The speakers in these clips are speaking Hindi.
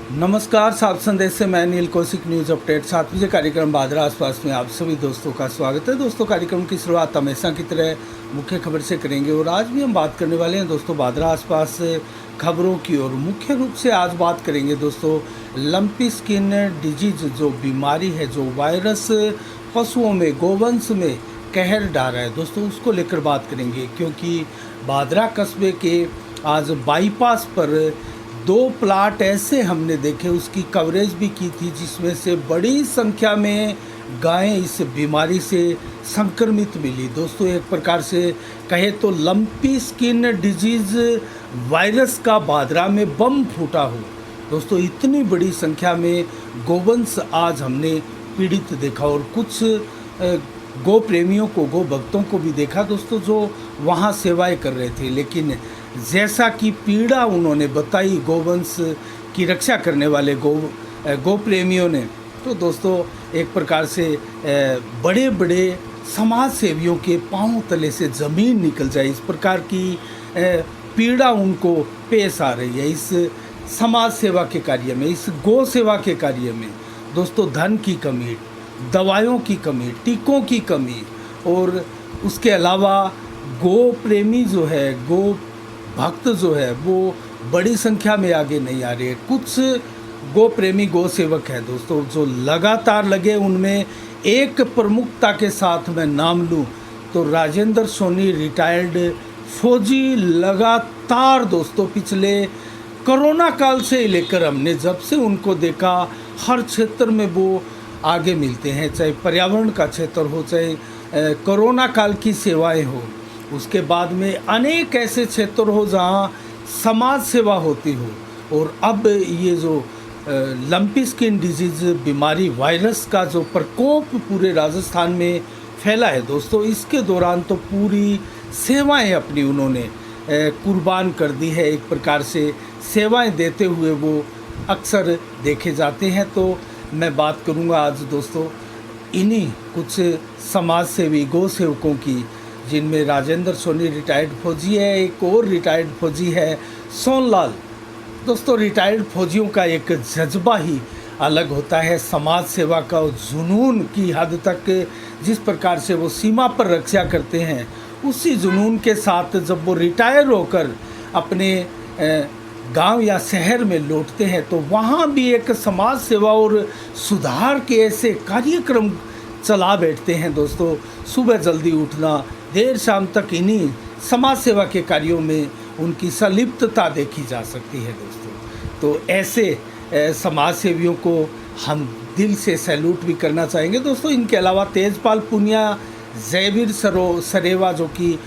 नमस्कार, सात संदेश से मैं नील कौशिक न्यूज़ अपडेट 7 बजे कार्यक्रम बादरा आसपास में आप सभी दोस्तों का स्वागत है। दोस्तों, कार्यक्रम की शुरुआत हमेशा की तरह मुख्य खबर से करेंगे और आज भी हम बात करने वाले हैं दोस्तों बादरा आसपास से खबरों की। और मुख्य रूप से आज बात करेंगे दोस्तों लंपी स्किन डिजीज, जो बीमारी है, जो वायरस पशुओं में, गोवंश में कहर ढा रहा है दोस्तों, उसको लेकर बात करेंगे। क्योंकि बादरा कस्बे के आज बाईपास पर 2 प्लाट ऐसे हमने देखे, उसकी कवरेज भी की थी, जिसमें से बड़ी संख्या में गायें इस बीमारी से संक्रमित मिली दोस्तों। एक प्रकार से कहे तो लंपी स्किन डिजीज़ वायरस का बादरा में बम फूटा हो दोस्तों। इतनी बड़ी संख्या में गोवंश आज हमने पीड़ित देखा और कुछ गो प्रेमियों को, गो भक्तों को भी देखा दोस्तों, जो वहाँ सेवाएं कर रहे थे। लेकिन जैसा कि पीड़ा उन्होंने बताई गोवंश की रक्षा करने वाले गो प्रेमियों ने, तो दोस्तों एक प्रकार से बड़े बड़े समाज सेवियों के पांव तले से ज़मीन निकल जाए, इस प्रकार की पीड़ा उनको पेश आ रही है। इस समाज सेवा के कार्य में, इस गो सेवा के कार्य में दोस्तों धन की कमी, दवाइयों की कमी, टीकों की कमी, और उसके अलावा गो प्रेमी जो है, गो भक्त जो है, वो बड़ी संख्या में आगे नहीं आ रहे हैं। कुछ गो प्रेमी, गो सेवक हैं दोस्तों जो लगातार लगे। उनमें एक प्रमुखता के साथ मैं नाम लूं तो राजेंद्र सोनी, रिटायर्ड फौजी, लगातार दोस्तों पिछले कोरोना काल से लेकर हमने जब से उनको देखा, हर क्षेत्र में वो आगे मिलते हैं, चाहे पर्यावरण का क्षेत्र हो, चाहे कोरोना काल की सेवाएं हो, उसके बाद में अनेक ऐसे क्षेत्र हो जहां समाज सेवा होती हो। और अब ये जो लंपी स्किन डिजीज बीमारी, वायरस का जो प्रकोप पूरे राजस्थान में फैला है दोस्तों, इसके दौरान तो पूरी सेवाएं अपनी उन्होंने कुर्बान कर दी है। एक प्रकार से सेवाएं देते हुए वो अक्सर देखे जाते हैं। तो मैं बात करूंगा आज दोस्तों इन्हीं कुछ समाज सेवी गौ सेवकों की, जिनमें राजेंद्र सोनी रिटायर्ड फौजी है, एक और रिटायर्ड फौजी है सोनलाल। दोस्तों रिटायर्ड फौजियों का एक जज्बा ही अलग होता है, समाज सेवा का जुनून की हद तक, जिस प्रकार से वो सीमा पर रक्षा करते हैं, उसी जुनून के साथ जब वो रिटायर होकर अपने गांव या शहर में लौटते हैं तो वहाँ भी एक समाज सेवा और सुधार के ऐसे कार्यक्रम चला बैठते हैं दोस्तों। सुबह जल्दी उठना, देर शाम तक इन्हीं समाज सेवा के कार्यों में उनकी संलिप्तता देखी जा सकती है दोस्तों। तो ऐसे समाज सेवियों को हम दिल से सैल्यूट भी करना चाहेंगे दोस्तों। इनके अलावा तेजपाल पुनिया, जयवीर सरेवा जो कि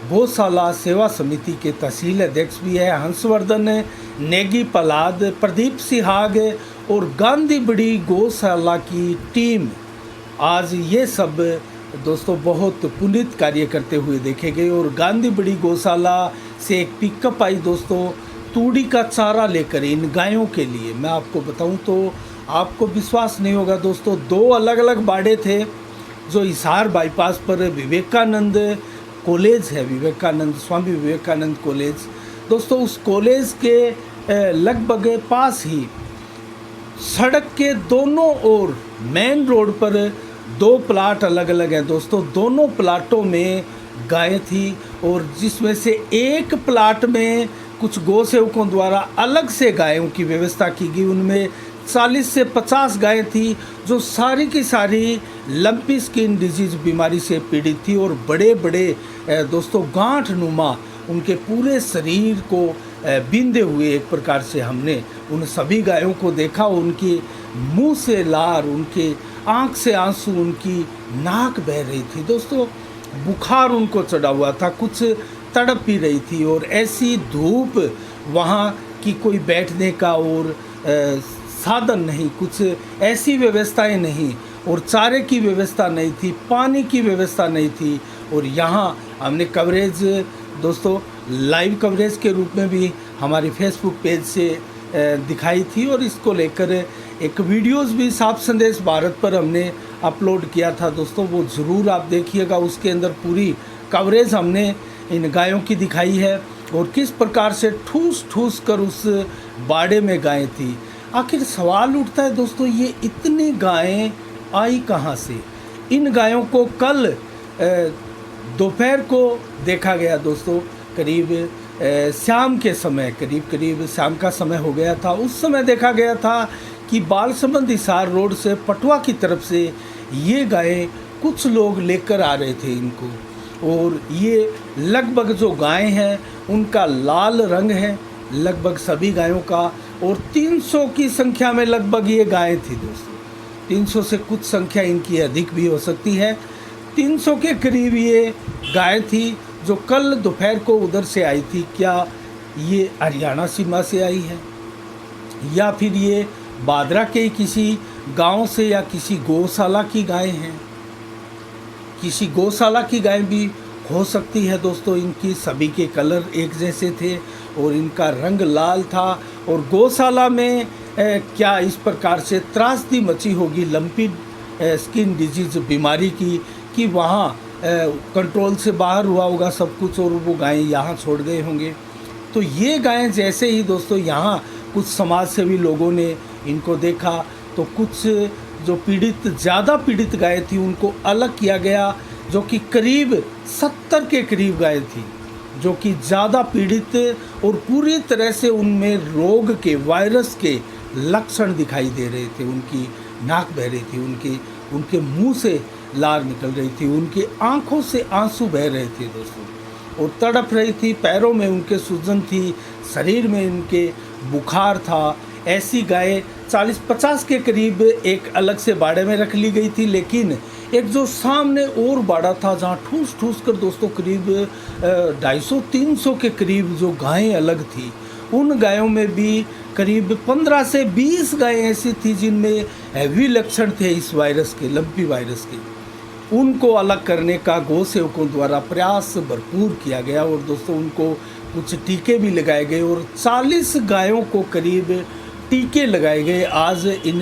गौशाला सेवा समिति के तहसील अध्यक्ष भी है, हंसवर्धन नेगी पलाद, प्रदीप सिहाग और गांधी बड़ी गौशाला की टीम, आज ये सब दोस्तों बहुत पुनीत कार्य करते हुए देखे गए। और गांधी बड़ी गौशाला से एक पिकअप आई दोस्तों तूड़ी का चारा लेकर इन गायों के लिए। मैं आपको बताऊं तो आपको विश्वास नहीं होगा दोस्तों, 2 अलग अलग बाड़े थे जो हिसार बाईपास पर विवेकानंद कॉलेज है, विवेकानंद, स्वामी विवेकानंद कॉलेज दोस्तों, उस कॉलेज के लगभग पास ही सड़क के दोनों ओर मेन रोड पर 2 प्लाट अलग अलग हैं दोस्तों। दोनों प्लाटों में गायें थी और जिसमें से एक प्लाट में कुछ गौ सेवकों द्वारा अलग से गायों की व्यवस्था की गई। उनमें 40 से 50 गायें थी जो सारी की सारी लंपी स्किन डिजीज बीमारी से पीड़ित थी और बड़े बड़े दोस्तों गांठ नुमा उनके पूरे शरीर को बिंदे हुए एक प्रकार से हमने उन सभी गायों को देखा। उनके मुंह से लार, उनके आँख से आंसू, उनकी नाक बह रही थी दोस्तों, बुखार उनको चढ़ा हुआ था, कुछ तड़प भी रही थी। और ऐसी धूप, वहाँ की कोई बैठने का और साधन नहीं, कुछ ऐसी व्यवस्थाएं नहीं, और चारे की व्यवस्था नहीं थी, पानी की व्यवस्था नहीं थी। और यहाँ हमने कवरेज दोस्तों लाइव कवरेज के रूप में भी हमारी फेसबुक पेज से दिखाई थी और इसको लेकर एक वीडियोस भी साफ संदेश भारत पर हमने अपलोड किया था दोस्तों, वो ज़रूर आप देखिएगा। उसके अंदर पूरी कवरेज हमने इन गायों की दिखाई है और किस प्रकार से ठूस ठूस कर उस बाड़े में गायें थी। आखिर सवाल उठता है दोस्तों, ये इतनी गायें आई कहाँ से? इन गायों को कल दोपहर को देखा गया दोस्तों, करीब शाम के समय, करीब शाम का समय हो गया था। उस समय देखा गया था कि बालसमंद हिसार रोड से पटवा की तरफ से ये गायें कुछ लोग लेकर आ रहे थे इनको, और ये लगभग जो गायें हैं उनका लाल रंग है लगभग सभी गायों का, और 300 की संख्या में लगभग ये गायें थी दोस्तों। 300 से कुछ संख्या इनकी अधिक भी हो सकती है। 300 के करीब ये गाय थी जो कल दोपहर को उधर से आई थी। क्या ये हरियाणा सीमा से आई है, या फिर ये बादरा के किसी गांव से, या किसी गौशाला की गाय हैं? किसी गौशाला की गाय भी हो सकती है दोस्तों। इनकी सभी के कलर एक जैसे थे और इनका रंग लाल था। और गौशाला में क्या इस प्रकार से त्रासदी मची होगी लंपी स्किन डिजीज बीमारी की, कि वहाँ कंट्रोल से बाहर हुआ होगा सब कुछ और वो गायें यहाँ छोड़ गए होंगे। तो ये गायें जैसे ही दोस्तों यहाँ कुछ समाज सेवी लोगों ने इनको देखा, तो कुछ जो ज़्यादा पीड़ित गायें थी उनको अलग किया गया, जो कि करीब 70 के करीब गायें थी जो कि ज़्यादा पीड़ित और पूरी तरह से उनमें रोग के, वायरस के लक्षण दिखाई दे रहे थे। उनकी नाक बह रही थी, उनके मुंह से लार निकल रही थी, उनकी आंखों से आंसू बह रहे थे दोस्तों, और तड़प रही थी। पैरों में उनके सूजन थी, शरीर में उनके बुखार था। ऐसी गायें 40-50 के करीब एक अलग से बाड़े में रख ली गई थी। लेकिन एक जो सामने और बाड़ा था जहाँ ठूस कर दोस्तों करीब 250-300 के करीब जो गायें अलग थी, उन गायों में भी करीब 15 से 20 गायें ऐसी थी जिनमें हैवी लक्षण थे इस वायरस के, लंपी वायरस के। उनको अलग करने का गौ सेवकों द्वारा प्रयास भरपूर किया गया, और दोस्तों उनको कुछ टीके भी लगाए गए, और 40 गायों को करीब टीके लगाए गए आज इन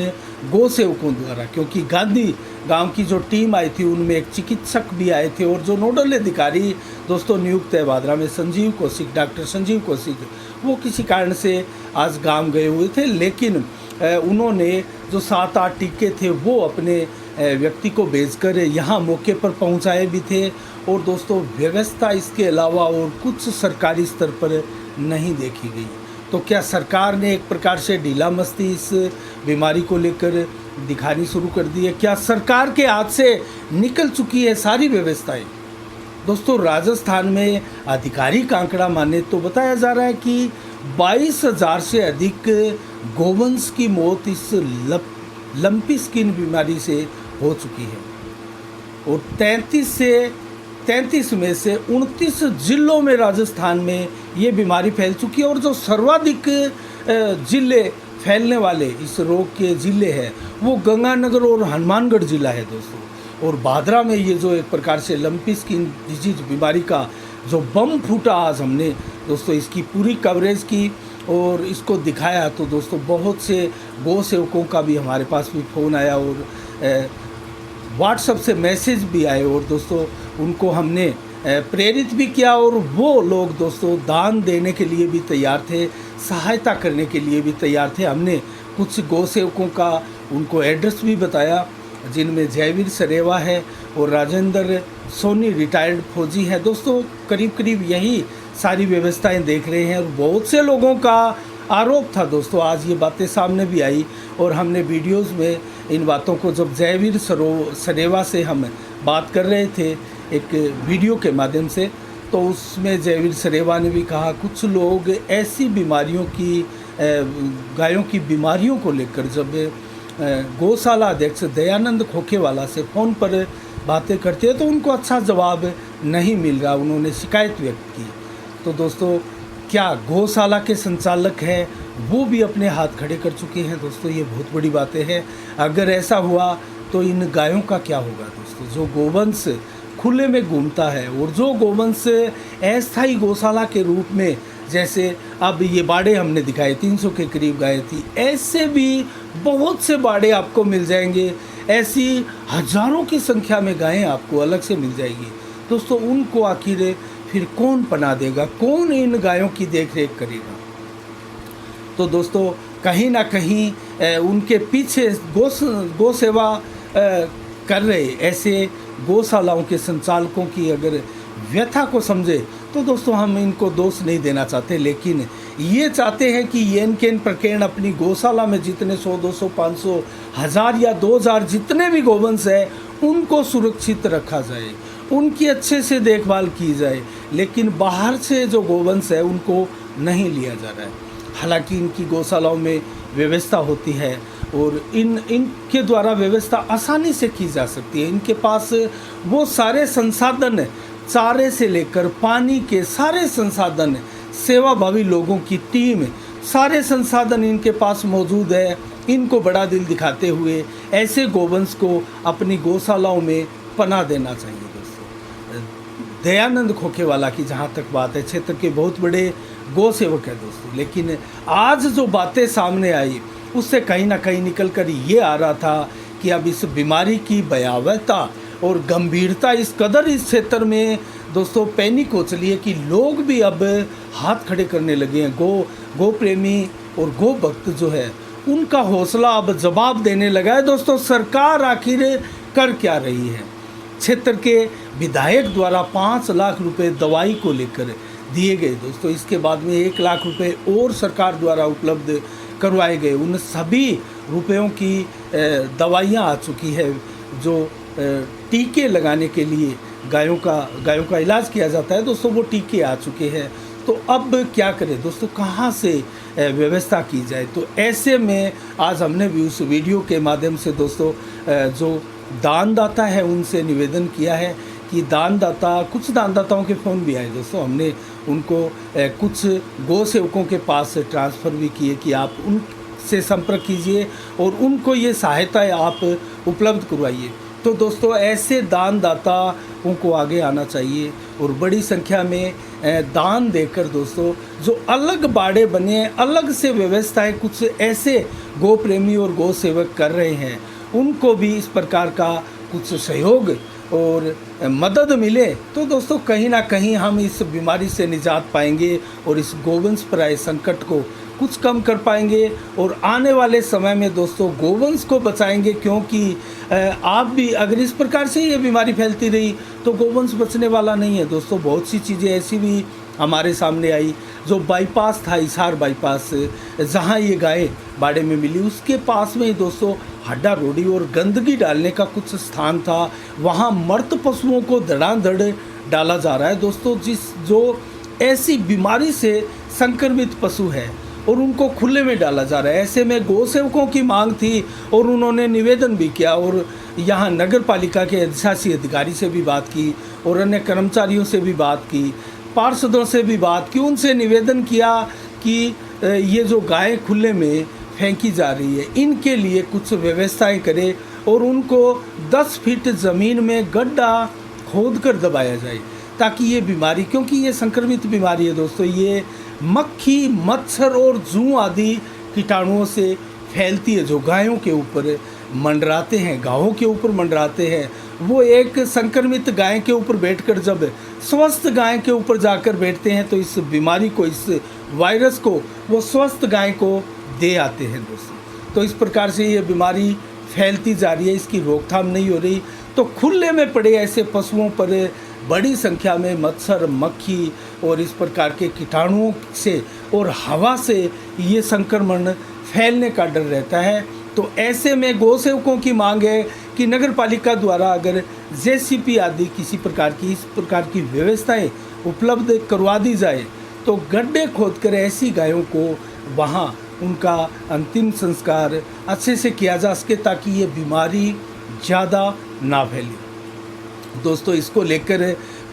गौ सेवकों द्वारा। क्योंकि गांधी गांव की जो टीम आई थी उनमें एक चिकित्सक भी आए थे, और जो नोडल अधिकारी दोस्तों नियुक्त है बादरा में, संजीव कौशिक, डॉक्टर संजीव कौशिक, वो किसी कारण से आज गांव गए हुए थे। लेकिन उन्होंने जो 7-8 टीके थे वो अपने व्यक्ति को भेजकर यहाँ मौके पर पहुँचाए भी थे। और दोस्तों व्यवस्था इसके अलावा और कुछ सरकारी स्तर पर नहीं देखी गई। तो क्या सरकार ने एक प्रकार से ढीला मस्ती इस बीमारी को लेकर दिखानी शुरू कर दी है? क्या सरकार के हाथ से निकल चुकी है सारी व्यवस्थाएं? दोस्तों राजस्थान में आधिकारिक आंकड़ा माने तो बताया जा रहा है कि 22,000 से अधिक गोवंश की मौत इस लंपी स्किन बीमारी से हो चुकी है, और 33 में से 29 जिलों में राजस्थान में ये बीमारी फैल चुकी है। और जो सर्वाधिक जिले फैलने वाले इस रोग के जिले हैं वो गंगानगर और हनुमानगढ़ जिला है दोस्तों। और बादरा में ये जो एक प्रकार से लंपी स्किन डिजीज बीमारी का जो बम फूटा, आज हमने दोस्तों इसकी पूरी कवरेज की और इसको दिखाया। तो दोस्तों बहुत से गौ सेवकों का भी हमारे पास भी फ़ोन आया, और व्हाट्सएप से मैसेज भी आए, और दोस्तों उनको हमने प्रेरित भी किया, और वो लोग दोस्तों दान देने के लिए भी तैयार थे, सहायता करने के लिए भी तैयार थे। हमने कुछ गौ सेवकों का उनको एड्रेस भी बताया, जिनमें जयवीर सरेवा है और राजेंद्र सोनी रिटायर्ड फौजी है। दोस्तों करीब यही सारी व्यवस्थाएं देख रहे हैं, और बहुत से लोगों का आरोप था दोस्तों, आज ये बातें सामने भी आई, और हमने वीडियोस में इन बातों को, जब जयवीर सरेवा से हम बात कर रहे थे एक वीडियो के माध्यम से, तो उसमें जयवीर सरेवा ने भी कहा कुछ लोग ऐसी बीमारियों की, गायों की बीमारियों को लेकर जब गौशाला अध्यक्ष दयानंद खोखेवाला से फ़ोन पर बातें करते हैं तो उनको अच्छा जवाब नहीं मिल रहा, उन्होंने शिकायत व्यक्त की। तो दोस्तों क्या गौशाला के संचालक हैं वो भी अपने हाथ खड़े कर चुके हैं दोस्तों, ये बहुत बड़ी बातें हैं। अगर ऐसा हुआ तो इन गायों का क्या होगा दोस्तों? जो गोवंश खुले में घूमता है, और जो गोवंश अस्थायी गौशाला के रूप में, जैसे अब ये बाड़े हमने दिखाए 300 के करीब गाय थी, ऐसे भी बहुत से बाड़े आपको मिल जाएंगे, ऐसी हजारों की संख्या में गायें आपको अलग से मिल जाएगी दोस्तों। उनको आखिर फिर कौन पना देगा, कौन इन गायों की देख रेख करेगा? तो दोस्तों कहीं ना कहीं उनके पीछे गौ सेवा कर रहे ऐसे गौशालाओं के संचालकों की अगर व्यथा को समझे तो दोस्तों हम इनको दोष नहीं देना चाहते, लेकिन ये चाहते हैं कि ये इनके प्रकरण अपनी गौशाला में जितने 100, 200, 500, 1000 या 2000 जितने भी गोवंश है उनको सुरक्षित रखा जाए, उनकी अच्छे से देखभाल की जाए, लेकिन बाहर से जो गोवंश है उनको नहीं लिया जा रहा है। हालांकि इनकी गौशालाओं में व्यवस्था होती है और इनके द्वारा व्यवस्था आसानी से की जा सकती है। इनके पास वो सारे संसाधन, चारे से लेकर पानी के सारे संसाधन, सेवाभावी लोगों की टीम, सारे संसाधन इनके पास मौजूद है। इनको बड़ा दिल दिखाते हुए ऐसे गोवंश को अपनी गौशालाओं में पनाह देना चाहिए। दोस्तों दयानंद खोखेवाला की जहाँ तक बात है, क्षेत्र के बहुत बड़े गौ सेवक है दोस्तों, लेकिन आज जो बातें सामने आई उससे कहीं ना कहीं निकल कर ये आ रहा था कि अब इस बीमारी की भयावहता और गंभीरता इस कदर इस क्षेत्र में दोस्तों पैनिक हो चली है कि लोग भी अब हाथ खड़े करने लगे हैं। गो प्रेमी और गो भक्त जो है उनका हौसला अब जवाब देने लगा है। दोस्तों सरकार आखिर कर क्या रही है? क्षेत्र के विधायक द्वारा 5 लाख रुपए दवाई को लेकर दिए गए दोस्तों, इसके बाद में 1 लाख रुपए और सरकार द्वारा उपलब्ध करवाए गए। उन सभी रुपयों की दवाइयाँ आ चुकी है जो टीके लगाने के लिए गायों का इलाज किया जाता है दोस्तों, वो टीके आ चुके हैं। तो अब क्या करें दोस्तों, कहाँ से व्यवस्था की जाए? तो ऐसे में आज हमने भी उस वीडियो के माध्यम से दोस्तों जो दानदाता है उनसे निवेदन किया है कि कुछ दानदाताओं के फ़ोन भी आए दोस्तों, हमने उनको कुछ गौ सेवकों के पास ट्रांसफ़र भी किए कि आप उनसे संपर्क कीजिए और उनको ये सहायता आप उपलब्ध करवाइए। तो दोस्तों ऐसे दानदाताओं को आगे आना चाहिए और बड़ी संख्या में दान देकर दोस्तों जो अलग बाड़े बने हैं, अलग से व्यवस्थाएं कुछ ऐसे गौ प्रेमी और गौ सेवक कर रहे हैं, उनको भी इस प्रकार का कुछ सहयोग और मदद मिले तो दोस्तों कहीं ना कहीं हम इस बीमारी से निजात पाएंगे और इस गोवंश प्राय संकट को कुछ कम कर पाएंगे और आने वाले समय में दोस्तों गोवंश को बचाएंगे। क्योंकि आप भी अगर इस प्रकार से ये बीमारी फैलती रही तो गोवंश बचने वाला नहीं है दोस्तों। बहुत सी चीज़ें ऐसी भी हमारे सामने आई, जो बाईपास था, हिसार बाईपास, जहाँ ये गाय बाड़े में मिली उसके पास में ही दोस्तों हड्डा रोड़ी और गंदगी डालने का कुछ स्थान था, वहाँ मृत पशुओं को धड़ाधड़ डाला जा रहा है दोस्तों। जो ऐसी बीमारी से संक्रमित पशु है और उनको खुले में डाला जा रहा है। ऐसे में गौ सेवकों की मांग थी और उन्होंने निवेदन भी किया और यहाँ नगर पालिका के अधिशासी अधिकारी से भी बात की और अन्य कर्मचारियों से भी बात की, पार्षदों से भी बात की, उनसे निवेदन किया कि ये जो गाय खुले में फेंकी जा रही है इनके लिए कुछ व्यवस्थाएं करें और उनको 10 फीट ज़मीन में गड्ढा खोद कर दबाया जाए ताकि ये बीमारी, क्योंकि ये संक्रमित बीमारी है दोस्तों, ये मक्खी, मच्छर और जूं आदि कीटाणुओं से फैलती है जो गायों के ऊपर मंडराते हैं, गायों के ऊपर मंडराते हैं। वो एक संक्रमित गाय के ऊपर बैठकर जब स्वस्थ गाय के ऊपर जाकर बैठते हैं तो इस बीमारी को, इस वायरस को वो स्वस्थ गाय को दे आते हैं दोस्तों। तो इस प्रकार से ये बीमारी फैलती जा रही है, इसकी रोकथाम नहीं हो रही। तो खुले में पड़े ऐसे पशुओं पर बड़ी संख्या में मच्छर, मक्खी और इस प्रकार के कीटाणुओं से और हवा से ये संक्रमण फैलने का डर रहता है। तो ऐसे में गौ सेवकों की मांग है कि नगर पालिका द्वारा अगर जेसीपी आदि किसी प्रकार की इस प्रकार की व्यवस्थाएं उपलब्ध करवा दी जाए तो गड्ढे खोदकर ऐसी गायों को वहां उनका अंतिम संस्कार अच्छे से किया जा सके ताकि ये बीमारी ज़्यादा ना फैले। दोस्तों इसको लेकर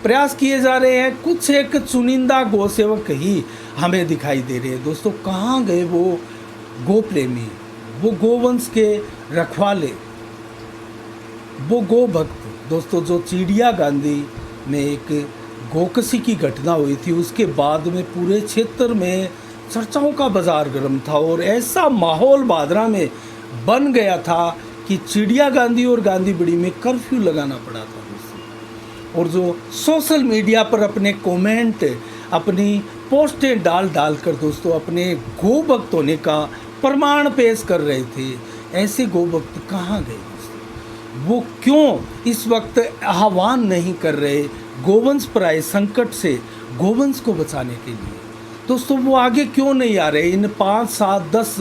प्रयास किए जा रहे हैं। कुछ एक चुनिंदा गौ सेवक ही हमें दिखाई दे रहे हैं दोस्तों। कहाँ गए वो गो प्रेमी, वो गोवंश के रखवाले, वो गो भक्त दोस्तों? जो चिड़िया गांधी में एक गोकसी की घटना हुई थी उसके बाद में पूरे क्षेत्र में चर्चाओं का बाजार गर्म था और ऐसा माहौल भादरा में बन गया था कि चिड़िया गांधी और गांधी बड़ी में कर्फ्यू लगाना पड़ा था दोस्तों। और जो सोशल मीडिया पर अपने कमेंट, अपनी पोस्टें डाल डाल कर दोस्तों अपने गो भक्त होने का प्रमाण पेश कर रहे थे। ऐसे गो भक्त कहाँ गए दोस्तों? वो क्यों इस वक्त आह्वान नहीं कर रहे गोवंश प्राय संकट से गोवंश को बचाने के लिए? दोस्तों वो आगे क्यों नहीं आ रहे? इन 5, 7, 10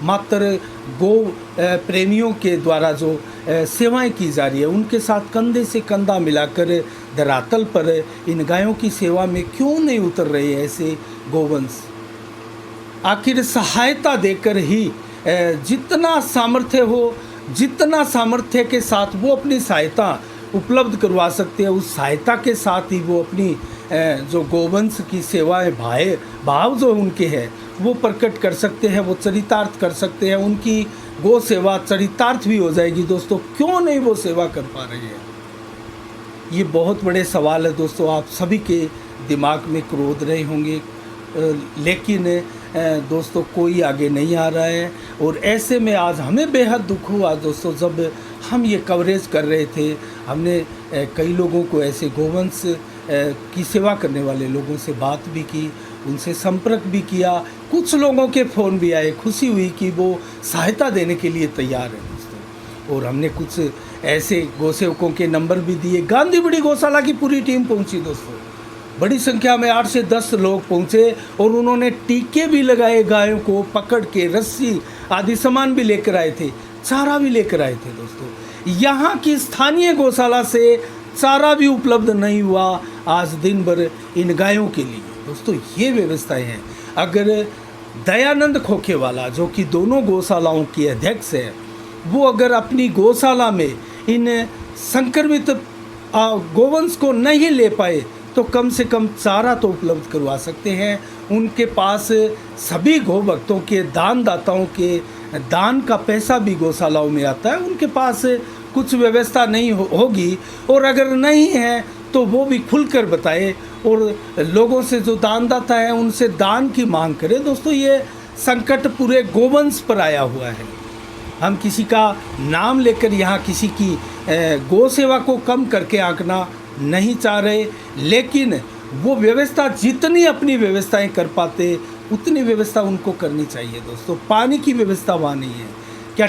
मात्र गो प्रेमियों के द्वारा जो सेवाएं की जा रही है, उनके साथ कंधे से कंधा मिलाकर धरातल पर इन गायों की सेवा में क्यों नहीं उतर रहे ऐसे गोवंश? आखिर सहायता देकर ही जितना सामर्थ्य हो, जितना सामर्थ्य के साथ वो अपनी सहायता उपलब्ध करवा सकते हैं, उस सहायता के साथ ही वो अपनी जो गोवंश की सेवाएं भाव जो उनके हैं वो प्रकट कर सकते हैं, वो चरितार्थ कर सकते हैं। उनकी गो सेवा चरितार्थ भी हो जाएगी दोस्तों। क्यों नहीं वो सेवा कर पा रहे हैं? ये बहुत बड़े सवाल है दोस्तों। आप सभी के दिमाग में क्रोध रहे होंगे, लेकिन दोस्तों कोई आगे नहीं आ रहा है। और ऐसे में आज हमें बेहद दुख हुआ दोस्तों, जब हम ये कवरेज कर रहे थे। हमने कई लोगों को, ऐसे गोवंश की सेवा करने वाले लोगों से बात भी की, उनसे संपर्क भी किया। कुछ लोगों के फ़ोन भी आए, खुशी हुई कि वो सहायता देने के लिए तैयार है दोस्तों। और हमने कुछ ऐसे गौसेवकों के नंबर भी दिए। गांधीबड़ी गौशाला की पूरी टीम पहुंची दोस्तों, बड़ी संख्या में 8 से 10 लोग पहुंचे और उन्होंने टीके भी लगाए, गायों को पकड़ के रस्सी आदि सामान भी लेकर आए थे, चारा भी लेकर आए थे दोस्तों। यहाँ की स्थानीय गौशाला से चारा भी उपलब्ध नहीं हुआ आज दिन भर इन गायों के लिए दोस्तों। ये व्यवस्थाएं हैं। अगर दयानंद खोखेवाला, जो कि दोनों गौशालाओं के अध्यक्ष हैं, वो अगर अपनी गौशाला में इन संक्रमित गोवंश को नहीं ले पाए तो कम से कम चारा तो उपलब्ध करवा सकते हैं। उनके पास सभी गौ भक्तों के, दानदाताओं के दान का पैसा भी गौशालाओं में आता है। उनके पास कुछ व्यवस्था नहीं होगी, और अगर नहीं है तो वो भी खुलकर बताए और लोगों से, जो दानदाता है, उनसे दान की मांग करें दोस्तों। ये संकट पूरे गोवंश पर आया हुआ है। हम किसी का नाम लेकर यहाँ किसी की गौ सेवा को कम करके आंकना नहीं चाह रहे, लेकिन वो व्यवस्था जितनी अपनी व्यवस्थाएं कर पाते उतनी व्यवस्था उनको करनी चाहिए दोस्तों। पानी की व्यवस्था वहाँ नहीं है। क्या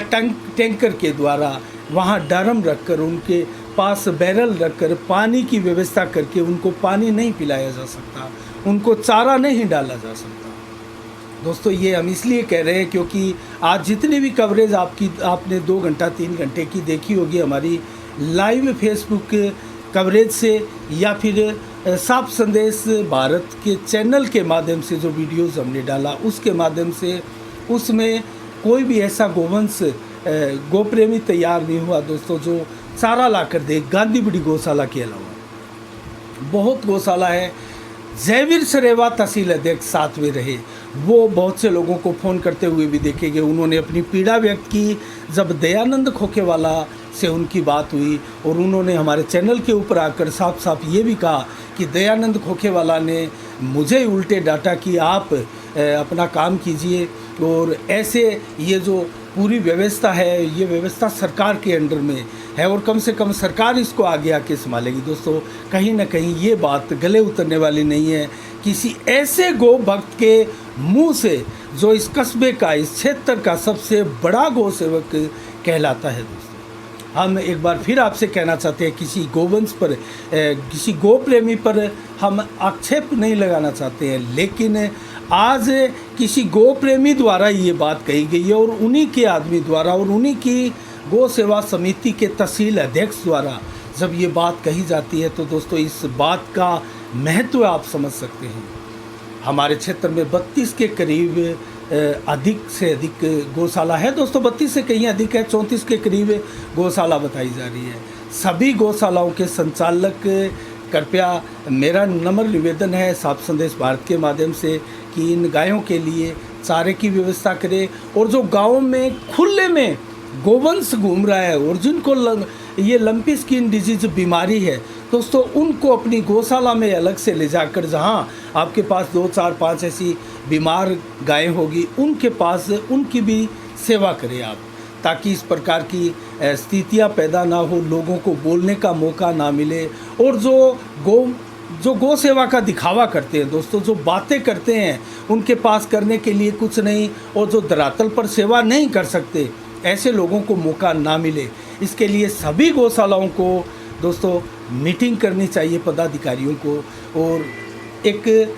टैंकर के द्वारा वहाँ ड्रम रखकर, उनके पास बैरल रखकर पानी की व्यवस्था करके उनको पानी नहीं पिलाया जा सकता, उनको चारा नहीं डाला जा सकता दोस्तों? ये हम इसलिए कह रहे हैं क्योंकि आज जितनी भी कवरेज आपने 2 घंटा 3 घंटे की देखी होगी हमारी लाइव फेसबुक कवरेज से, या फिर साफ संदेश भारत के चैनल के माध्यम से जो वीडियोस हमने डाला उसके माध्यम से, उसमें कोई भी ऐसा गोवंश गोप्रेमी तैयार नहीं हुआ दोस्तों जो चारा ला कर दे। गांधीबड़ी गौशाला के अलावा बहुत गौशाला है। जयवीर सरेवा तहसील अध्यक्ष साथ में रहे, वो बहुत से लोगों को फ़ोन करते हुए भी देखे गए। उन्होंने अपनी पीड़ा व्यक्त की जब दयानंद खोखेवाला से उनकी बात हुई, और उन्होंने हमारे चैनल के ऊपर आकर साफ साफ ये भी कहा कि दयानंद खोखेवाला ने मुझे उल्टे डांटा कि आप अपना काम कीजिए, और ऐसे ये जो पूरी व्यवस्था है, ये व्यवस्था सरकार के अंडर में है और कम से कम सरकार इसको आगे आके संभालेगी दोस्तों। कहीं ना कहीं ये बात गले उतरने वाली नहीं है किसी ऐसे गौ भक्त के मुंह से जो इस कस्बे का, इस क्षेत्र का सबसे बड़ा गौ सेवक कहलाता है दोस्तों। हम एक बार फिर आपसे कहना चाहते हैं, किसी गोवंश पर, किसी गौ प्रेमी पर हम आक्षेप नहीं लगाना चाहते हैं, लेकिन आज किसी गौ प्रेमी द्वारा ये बात कही गई है, और उन्हीं के आदमी द्वारा, और उन्हीं की गौ सेवा समिति के तहसील अध्यक्ष द्वारा जब ये बात कही जाती है तो दोस्तों इस बात का महत्व आप समझ सकते हैं। हमारे क्षेत्र में 32 के करीब अधिक से अधिक गौशाला है दोस्तों। 32 से कहीं अधिक है, 34 के करीब गौशाला बताई जा रही है। सभी गौशालाओं के संचालक, कृपया मेरा नम्र निवेदन है साफ संदेश भारत के माध्यम से कि इन गायों के लिए चारे की व्यवस्था करें, और जो गाँव में खुले में गोवंश घूम रहा है और जिनको ये लंपी स्किन डिजीज बीमारी है दोस्तों, उनको अपनी गौशाला में अलग से ले जाकर, जहाँ आपके पास 2, 4, 5 ऐसी बीमार गायें होगी, उनके पास उनकी भी सेवा करें आप, ताकि इस प्रकार की स्थितियाँ पैदा ना हो, लोगों को बोलने का मौका ना मिले, और जो गौ जो गौ सेवा का दिखावा करते हैं दोस्तों, जो बातें करते हैं उनके पास करने के लिए कुछ नहीं, और जो धरातल पर सेवा नहीं कर सकते, ऐसे लोगों को मौका ना मिले, इसके लिए सभी गौशालाओं को दोस्तों मीटिंग करनी चाहिए पदाधिकारियों को, और एक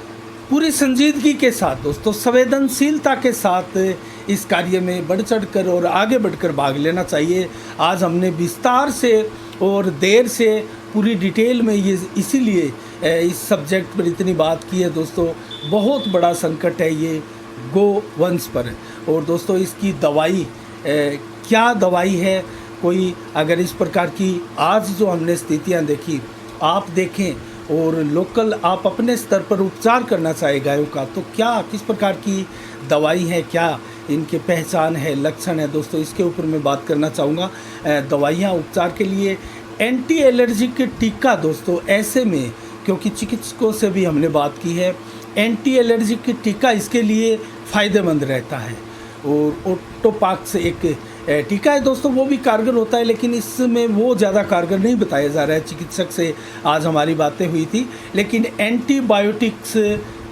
पूरी संजीदगी के साथ दोस्तों, संवेदनशीलता के साथ इस कार्य में बढ़ चढ़कर और आगे बढ़कर भाग लेना चाहिए। आज हमने विस्तार से और देर से पूरी डिटेल में ये इसीलिए इस सब्जेक्ट पर इतनी बात की है दोस्तों। बहुत बड़ा संकट है ये गो वंश पर, और दोस्तों इसकी दवाई क्या दवाई है, कोई अगर इस प्रकार की आज जो हमने स्थितियां देखी, आप देखें और लोकल आप अपने स्तर पर उपचार करना चाहे गायों का, तो क्या किस प्रकार की दवाई है, क्या इनके पहचान है, लक्षण है दोस्तों, इसके ऊपर मैं बात करना चाहूँगा। दवाइयाँ उपचार के लिए एंटी एलर्जिक टीका दोस्तों, ऐसे में क्योंकि चिकित्सकों से भी हमने बात की है, एंटी एलर्जिक टीका इसके लिए फ़ायदेमंद रहता है। और ओटोपाक्स एक टीका है दोस्तों, वो भी कारगर होता है, लेकिन इसमें वो ज़्यादा कारगर नहीं बताया जा रहा है। चिकित्सक से आज हमारी बातें हुई थी, लेकिन एंटीबायोटिक्स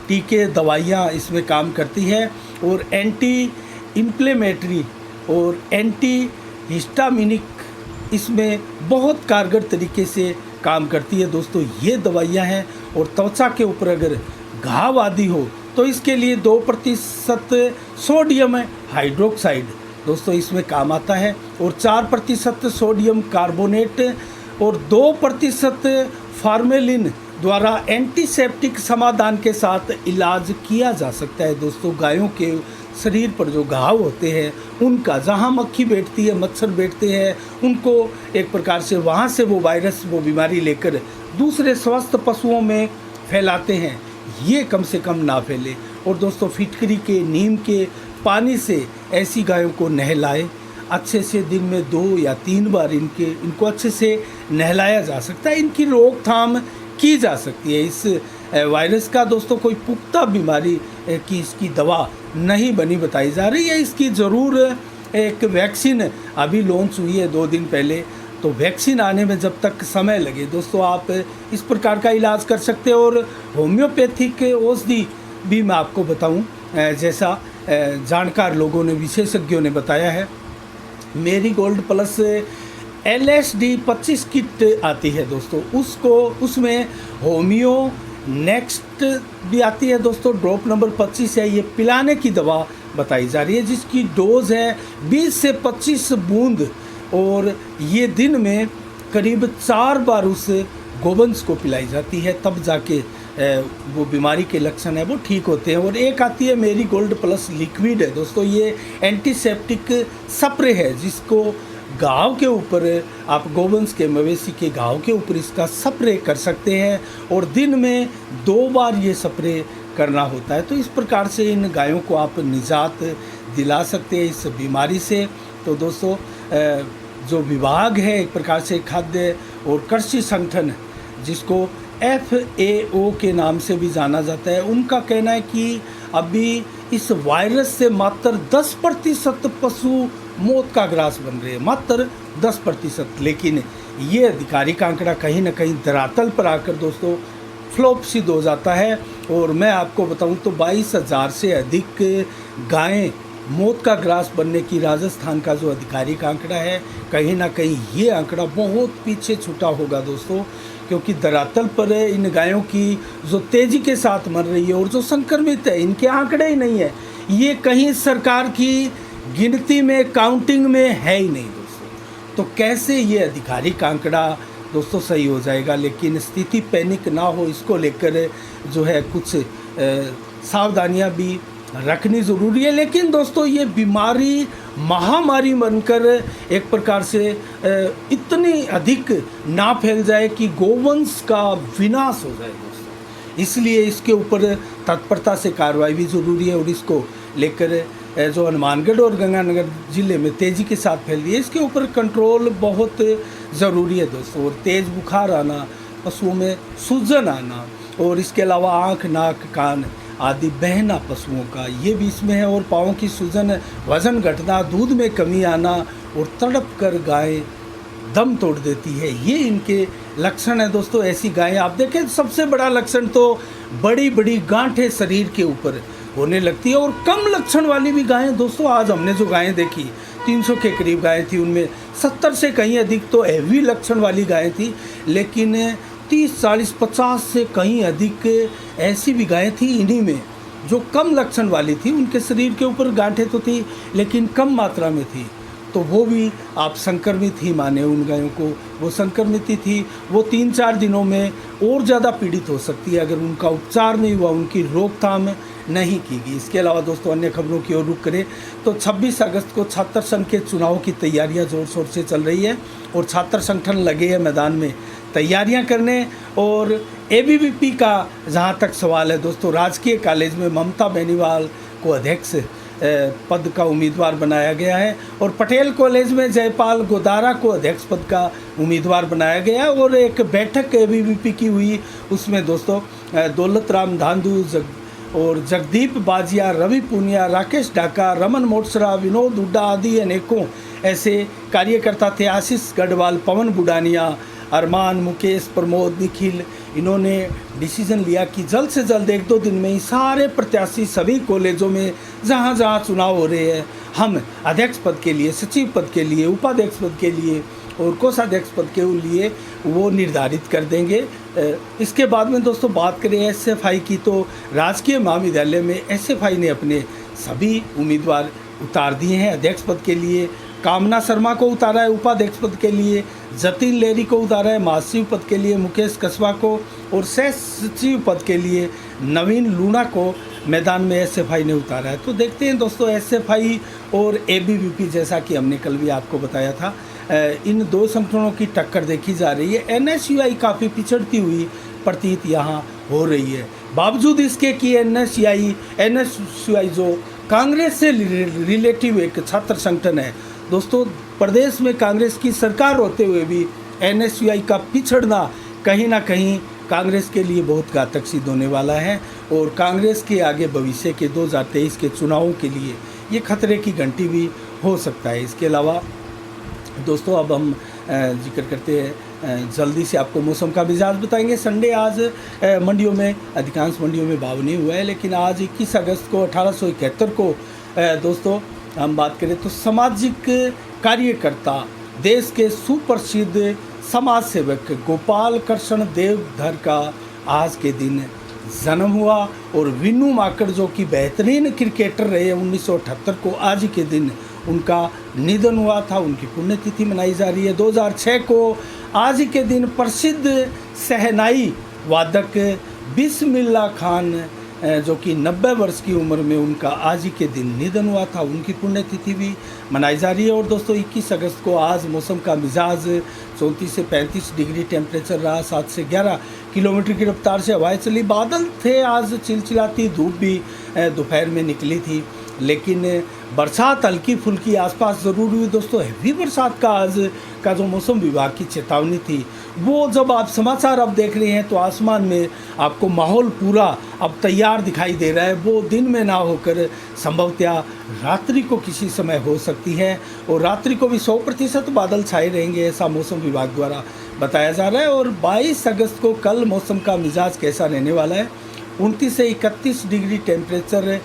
टीके दवाइयाँ इसमें काम करती है, और एंटी इन्फ्लेमेटरी और एंटी हिस्टामिनिक इसमें बहुत कारगर तरीके से काम करती है दोस्तों। ये दवाइयाँ हैं, और त्वचा के ऊपर अगर घाव आदि हो तो इसके लिए 2% सोडियम हाइड्रोक्साइड दोस्तों इसमें काम आता है, और 4% सोडियम कार्बोनेट और 2% फार्मेलिन द्वारा एंटीसेप्टिक समाधान के साथ इलाज किया जा सकता है दोस्तों। गायों के शरीर पर जो घाव होते हैं उनका, जहाँ मक्खी बैठती है, मच्छर बैठते हैं, उनको एक प्रकार से वहाँ से वो वायरस, वो बीमारी लेकर दूसरे स्वस्थ पशुओं में फैलाते हैं, ये कम से कम ना फैले। और दोस्तों फिटकरी के, नीम के पानी से ऐसी गायों को नहलाएं अच्छे से, दिन में 2 या 3 बार इनको अच्छे से नहलाया जा सकता है। इनकी रोकथाम की जा सकती है। इस वायरस का दोस्तों कोई पुख्ता बीमारी की इसकी दवा नहीं बनी बताई जा रही है। इसकी ज़रूर एक वैक्सीन अभी लॉन्च हुई है 2 दिन पहले, तो वैक्सीन आने में जब तक समय लगे दोस्तों, आप इस प्रकार का इलाज कर सकते हो। और होम्योपैथिक औषधि भी मैं आपको बताऊं, जैसा जानकार लोगों ने, विशेषज्ञों ने बताया है, मेरी गोल्ड प्लस LSD 25 किट आती है दोस्तों, उसमें होम्यो नेक्स्ट भी आती है दोस्तों, ड्रॉप नंबर 25 है, ये पिलाने की दवा बताई जा रही है, जिसकी डोज है 20 से 25 बूंद, और ये दिन में करीब 4 बार उस गोवंश को पिलाई जाती है, तब जाके वो बीमारी के लक्षण है वो ठीक होते हैं। और एक आती है मेरी गोल्ड प्लस लिक्विड है दोस्तों, ये एंटीसेप्टिक स्प्रे है, जिसको घाव के ऊपर आप गोवंश के, मवेशी के घाव के ऊपर इसका स्प्रे कर सकते हैं, और दिन में 2 बार ये स्प्रे करना होता है। तो इस प्रकार से इन गायों को आप निजात दिला सकते हैं इस बीमारी से। तो दोस्तों जो विभाग है, एक प्रकार से खाद्य और कृषि संगठन, जिसको FAO के नाम से भी जाना जाता है, उनका कहना है कि अभी इस वायरस से मात्र 10% पशु मौत का ग्रास बन रहे हैं, मात्र 10%। लेकिन ये आधिकारिक आंकड़ा कहीं ना कहीं धरातल पर आकर दोस्तों फ्लॉप सिद्ध हो जाता है। और मैं आपको बताऊं तो 22,000 से अधिक गायें मौत का ग्रास बनने की राजस्थान का जो आधिकारिक आंकड़ा है, कहीं ना कहीं ये आंकड़ा बहुत पीछे छूटा होगा दोस्तों, क्योंकि धरातल पर इन गायों की जो तेज़ी के साथ मर रही है और जो संक्रमित है, इनके आंकड़े ही नहीं है, ये कहीं सरकार की गिनती में, काउंटिंग में है ही नहीं दोस्तों। तो कैसे ये आधिकारिक आंकड़ा दोस्तों सही हो जाएगा? लेकिन स्थिति पैनिक ना हो, इसको लेकर जो है कुछ सावधानियां भी रखनी ज़रूरी है। लेकिन दोस्तों ये बीमारी महामारी बनकर एक प्रकार से इतनी अधिक ना फैल जाए कि गोवंश का विनाश हो जाए दोस्तों, इसलिए इसके ऊपर तत्परता से कार्रवाई भी ज़रूरी है। और इसको लेकर जो हनुमानगढ़ और गंगानगर ज़िले में तेज़ी के साथ फैल रही है, इसके ऊपर कंट्रोल बहुत ज़रूरी है दोस्तों। और तेज़ बुखार आना, पशुओं में सूजन आना, और इसके अलावा आँख, नाक, कान आदि बहना पशुओं का, ये भी इसमें है। और पाँव की सूजन, वज़न घटना, दूध में कमी आना, और तड़प कर गाय दम तोड़ देती है, ये इनके लक्षण है दोस्तों ऐसी गायें आप देखें, सबसे बड़ा लक्षण तो बड़ी बड़ी गांठें शरीर के ऊपर होने लगती है। और कम लक्षण वाली भी गायें दोस्तों, आज हमने जो गायें देखी 300 के करीब गायें थी, उनमें 70 से कहीं अधिक तो हैवी लक्षण वाली गायें थी, लेकिन 30, 40, 50 से कहीं अधिक ऐसी भी गायें थी इन्हीं में जो कम लक्षण वाली थी। उनके शरीर के ऊपर गांठें तो थी लेकिन कम मात्रा में थी, तो वो भी आप संक्रमित ही माने उन गायों को। वो संक्रमित ही थी, वो 3-4 दिनों में और ज़्यादा पीड़ित हो सकती है अगर उनका उपचार नहीं हुआ, उनकी रोकथाम नहीं की गई। इसके अलावा दोस्तों अन्य खबरों की ओर रुख करें तो 26 अगस्त को छात्र संघ के चुनाव की तैयारियां ज़ोर शोर से चल रही है और छात्र संगठन लगे हैं मैदान में तैयारियां करने। और एबीवीपी का जहां तक सवाल है दोस्तों, राजकीय कॉलेज में ममता बेनीवाल को अध्यक्ष पद का उम्मीदवार बनाया गया है और पटेल कॉलेज में जयपाल गोदारा को अध्यक्ष पद का उम्मीदवार बनाया गया है। और एक बैठक एबीवीपी की हुई, उसमें दोस्तों दौलत राम धांधु और जगदीप बाजिया, रवि पूनिया, राकेश ढाका, रमन मोटसरा, विनोद हुड्डा आदि अनेकों ऐसे कार्यकर्ता थे। आशीष गढ़वाल, पवन बुडानिया, अरमान, मुकेश, प्रमोद, निखिल, इन्होंने डिसीजन लिया कि जल्द से जल्द 1-2 दिन में ही सारे प्रत्याशी सभी कॉलेजों में जहाँ जहाँ चुनाव हो रहे हैं, हम अध्यक्ष पद के लिए, सचिव पद के लिए, उपाध्यक्ष पद के लिए और कोषाध्यक्ष पद के लिए वो निर्धारित कर देंगे। इसके बाद में दोस्तों बात करें एसएफआई की, तो राजकीय महाविद्यालय में एसएफआई ने अपने सभी उम्मीदवार उतार दिए हैं अध्यक्ष पद के लिए। कामना शर्मा को उतारा है उपाध्यक्ष पद के लिए, जतिन लेरी को उतारा है महासचिव पद के लिए, मुकेश कसवा को, और सह सचिव पद के लिए नवीन लूणा को मैदान में एसएफआई ने उतारा है। तो देखते हैं दोस्तों एसएफआई और एबीवीपी, जैसा कि हमने कल भी आपको बताया था, इन दो संगठनों की टक्कर देखी जा रही है। एनएसयूआई काफ़ी पिछड़ती हुई प्रतीत यहाँ हो रही है, बावजूद इसके कि एनएसयूआई जो कांग्रेस से रिलेटिव एक छात्र संगठन है दोस्तों, प्रदेश में कांग्रेस की सरकार होते हुए भी एनएसयूआई का पिछड़ना कहीं ना कहीं कांग्रेस के लिए बहुत घातक सिद्ध होने वाला है और कांग्रेस के आगे भविष्य के 2023 के चुनावों के लिए ये खतरे की घंटी भी हो सकता है। इसके अलावा दोस्तों अब हम जिक्र करते हैं, जल्दी से आपको मौसम का मिजाज बताएंगे। संडे आज मंडियों में, अधिकांश मंडियों में भाव नहीं हुआ है, लेकिन आज 21 अगस्त को 1871 को दोस्तों हम बात करें तो सामाजिक कार्यकर्ता, देश के सुप्रसिद्ध समाज सेवक गोपाल कृष्ण देवधर का आज के दिन जन्म हुआ। और विनू माकड़ जो कि बेहतरीन क्रिकेटर रहे 1978 को आज के दिन उनका निधन हुआ था, उनकी पुण्यतिथि मनाई जा रही है। 2006 को आज के दिन प्रसिद्ध शहनाई वादक बिस्मिल्लाह खान जो कि 90 वर्ष की उम्र में उनका आज ही के दिन निधन हुआ था, उनकी पुण्यतिथि भी मनाई जा रही है। और दोस्तों 21 अगस्त को आज मौसम का मिजाज 34 से 35 डिग्री टेम्परेचर रहा, 7 से 11 किलोमीटर की रफ्तार से हवाएं चली। बादल थे, आज चिलचिलाती धूप भी दोपहर में निकली थी, लेकिन बरसात हल्की फुल्की आसपास ज़रूर हुई दोस्तों। हैवी बरसात का आज का जो मौसम विभाग की चेतावनी थी, वो जब आप समाचार अब देख रहे हैं तो आसमान में आपको माहौल पूरा अब तैयार दिखाई दे रहा है। वो दिन में ना होकर संभवतः रात्रि को किसी समय हो सकती है और रात्रि को भी 100% बादल छाए रहेंगे, ऐसा मौसम विभाग द्वारा बताया जा रहा है। और 22 अगस्त को कल मौसम का मिजाज कैसा रहने वाला है, 29 से 31 डिग्री टेम्परेचर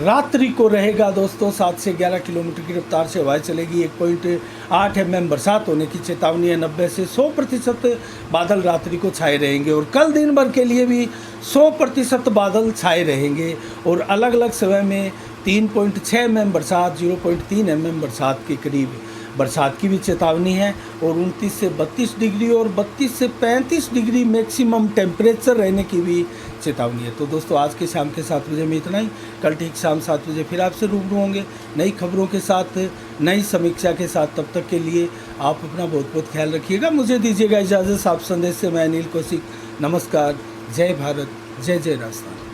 रात्रि को रहेगा दोस्तों। 7 से 11 किलोमीटर की रफ्तार से हवाएं चलेगी। 1.8 mm बरसात होने की चेतावनी है। 90 से 100% बादल रात्रि को छाए रहेंगे और कल दिन भर के लिए भी 100% बादल छाए रहेंगे और अलग अलग समय में 3.6 mm बरसात, 0.3 mm बरसात के करीब बरसात की भी चेतावनी है। और 29 से 32 डिग्री और 32 से 35 डिग्री मैक्सिमम टेम्परेचर रहने की भी चेतावनी है। तो दोस्तों आज के शाम के 7 बजे में इतना ही। कल ठीक शाम 7 बजे फिर आपसे रूबरू होंगे नई खबरों के साथ, नई समीक्षा के साथ। तब तक के लिए आप अपना बहुत बहुत ख्याल रखिएगा। मुझे दीजिएगा इजाज़त। आप संदेश से मैं अनिल कौशिक। नमस्कार। जय भारत, जय जय राजस्थान।